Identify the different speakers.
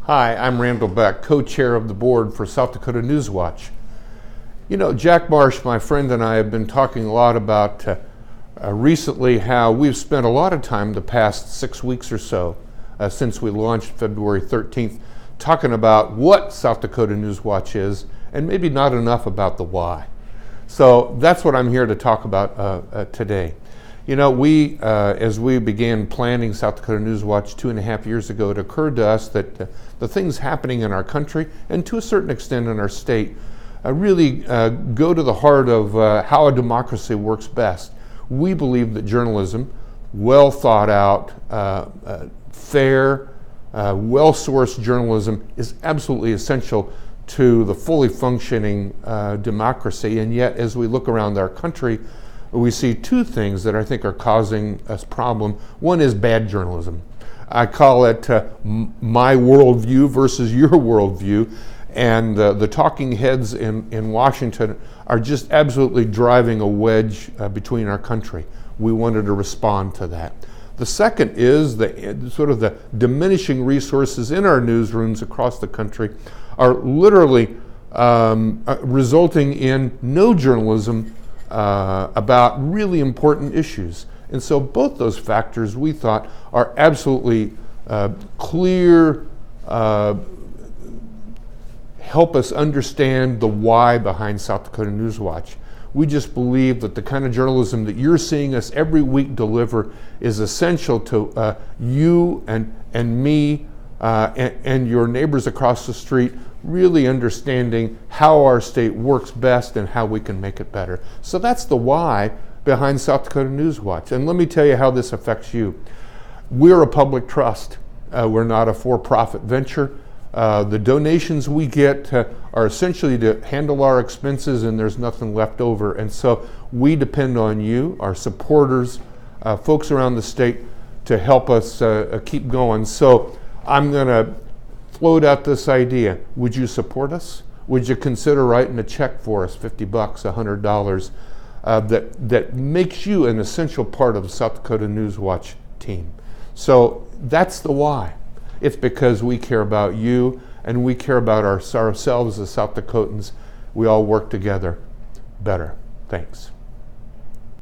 Speaker 1: Hi, I'm Randell Beck, co-chair of the board for South Dakota News Watch. You know, Jack Marsh, my friend, and I have been talking a lot about recently how we've spent a lot of time the past 6 weeks or so since we launched February 13th talking about what South Dakota News Watch is and maybe not enough about the why. So that's what I'm here to talk about today. You know, as we began planning South Dakota News Watch 2.5 years ago, it occurred to us that the things happening in our country and to a certain extent in our state really go to the heart of how a democracy works best. We believe that journalism, well thought out, fair, well-sourced journalism is absolutely essential to the fully functioning democracy. And yet, as we look around our country, we see two things that I think are causing us problem. One is bad journalism. I call it my worldview versus your worldview. And the talking heads in Washington are just absolutely driving a wedge between our country. We wanted to respond to that. The second is the diminishing resources in our newsrooms across the country are literally resulting in no journalism about really important issues. And so both those factors we thought are absolutely clear, help us understand the why behind South Dakota News Watch. We just believe that the kind of journalism that you're seeing us every week deliver is essential to you and me and your neighbors across the street really understanding how our state works best and how we can make it better. So that's the why behind South Dakota News Watch. And let me tell you how this affects you. We're a public trust. We're not a for-profit venture. The donations we get are essentially to handle our expenses, and there's nothing left over. And so we depend on you, our supporters, folks around the state, to help us keep going. So I'm going to float out this idea. Would you support us? Would you consider writing a check for us, $50, $100, that makes you an essential part of the South Dakota News Watch team? So that's the why. It's because we care about you and we care about ourselves as South Dakotans. We all work together better. Thanks.